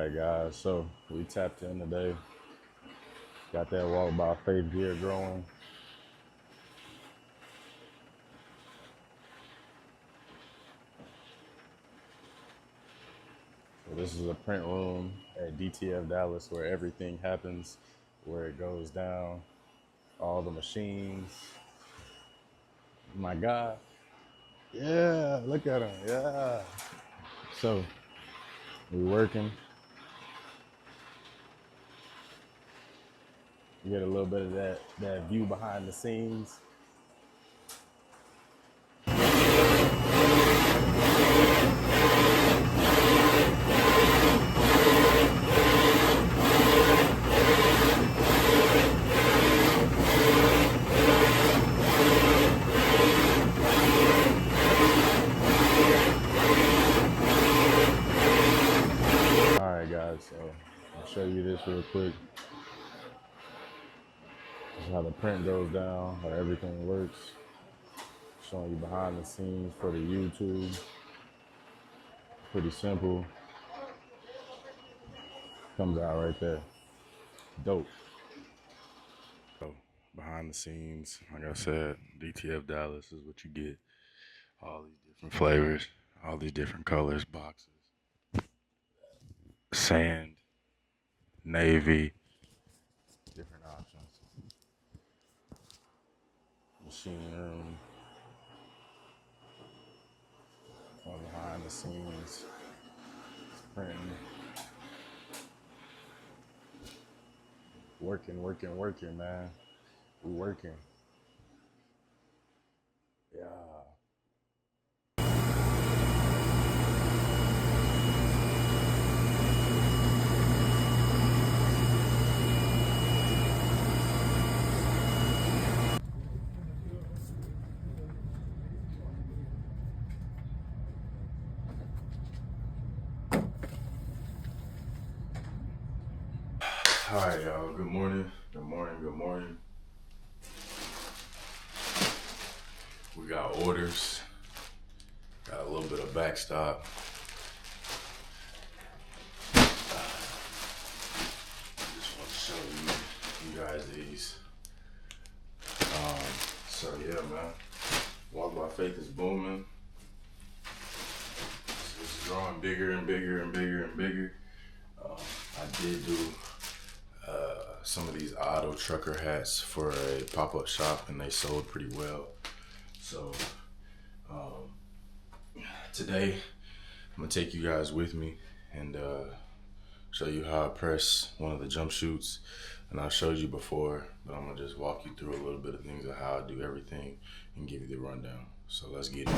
Alright guys, so we tapped in today. Got that walk by faith gear growing. So this is a print room at DTF Dallas where everything happens, where it goes down, all the machines. My God. Yeah, look at him. Yeah. So we working. You get a little bit of that view behind the scenes. Alright guys, so I'll show you this real quick. This is how the print goes down, how everything works. Showing you behind the scenes for the YouTube. Pretty simple. Comes out right there. Dope. So behind the scenes, like I said, DTF Dallas is what you get. All these different flavors, all these different colors, boxes. Sand, navy, different options. Machine room. All behind the scenes. Printing. Working, man. We working. Yeah. All right, y'all. Good morning. Good morning. Good morning. We got orders. Got a little bit of backstop. Just want to show you guys these. So yeah, man. Walk by Faith is booming. It's growing bigger and bigger and bigger and bigger. I did do some of these auto trucker hats for a pop-up shop, and they sold pretty well. So today I'm gonna take you guys with me and show you how I press one of the jump shoots. And I showed you before, but I'm gonna just walk you through a little bit of things of how I do everything and give you the rundown. So let's get it.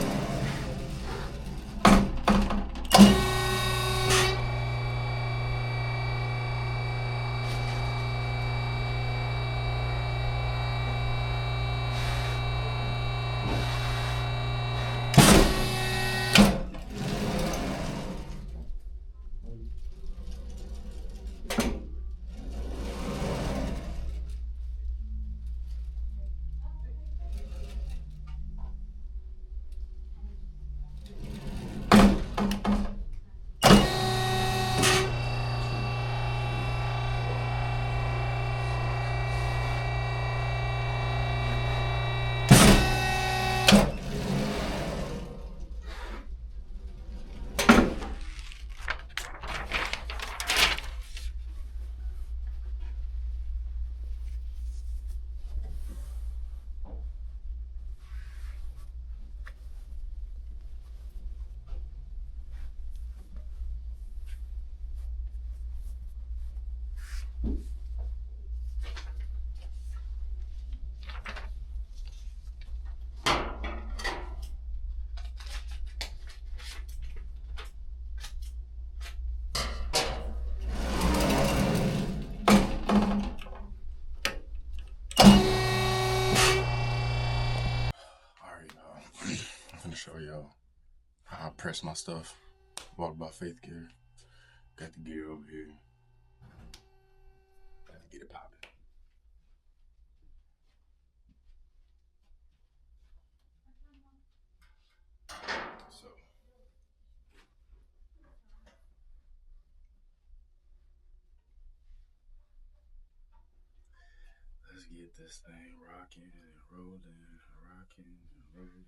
I'm gonna show y'all how I press my stuff. Walk by Faith gear. Got the gear over here. Got to get it popping. So this thing rocking and rolling, rocking and rolling.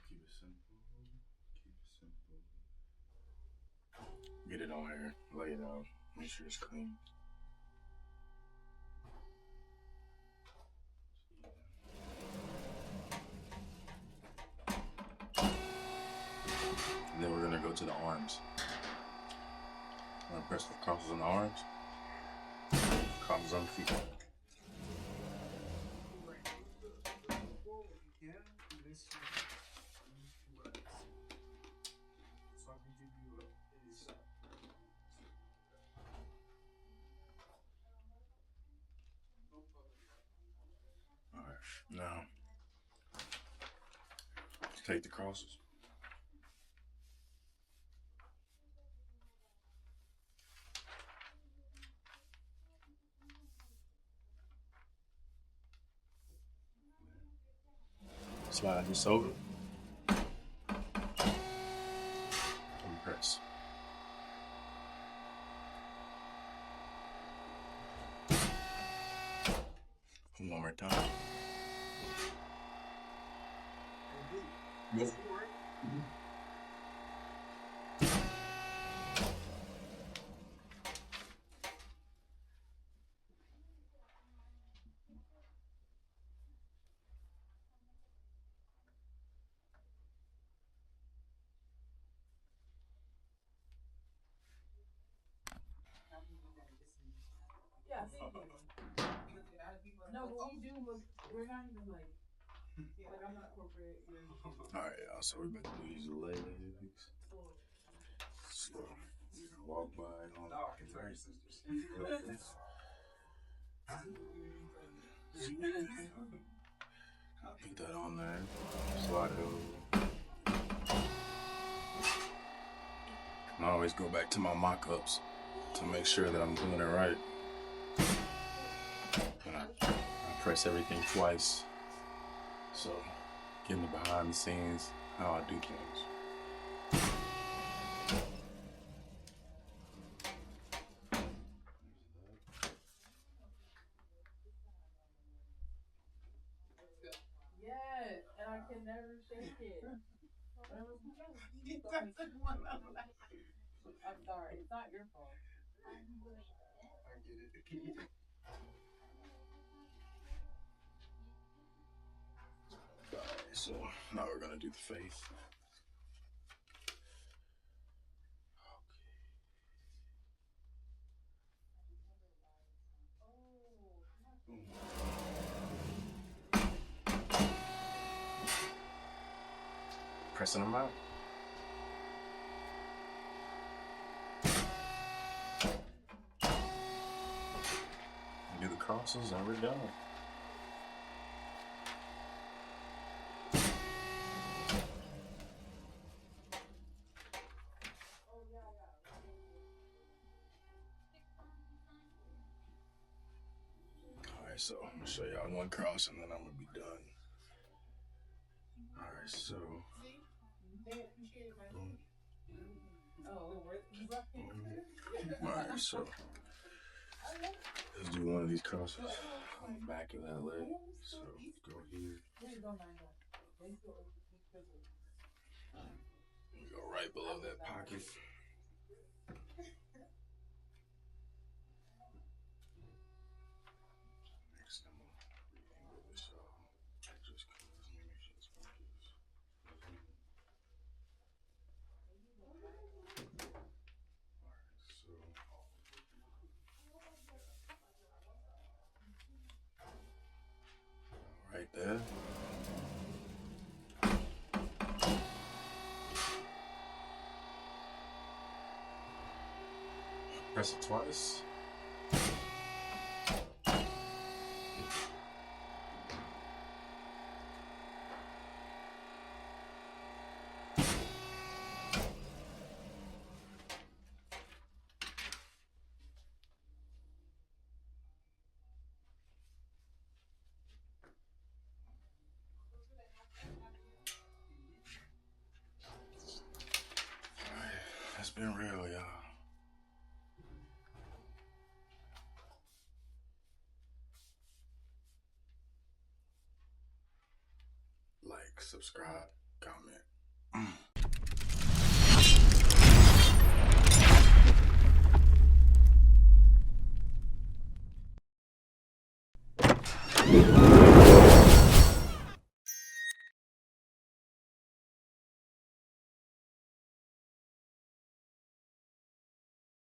Keep it simple. Keep it simple. Get it on here. Lay it out. Make sure it's clean. And then we're gonna go to the arms. I'm gonna press the crosses on the arms. Crosses on the feet. Alright, now take the crosses. Slide this over. And press. One more time. Go. No, but we do look, we're not even like I'm not corporate. Alright, y'all, so we're about to do these legs. So, walk by on the right. Put that on there. Slide it over. And I always go back to my mock-ups to make sure that I'm doing it right. And I press everything twice. So, getting the behind the scenes, how I do things. Yes, and I can never shake it. I'm sorry, it's not your fault. I get it. Alright, so now we're gonna do the face. Pressing them out. Do the crosses and we're done. Alright, so I'm gonna show y'all one cross and then I'm gonna be done. Alright, so boom. Alright, so let's do one of these crosses on the back of that leg. So go here. We go right below that pocket. Next, I'm gonna re-angle this off. Just cause let me make sure it's focused. Alright, so right there. Press it twice. It's been real, y'all. Like, subscribe, comment.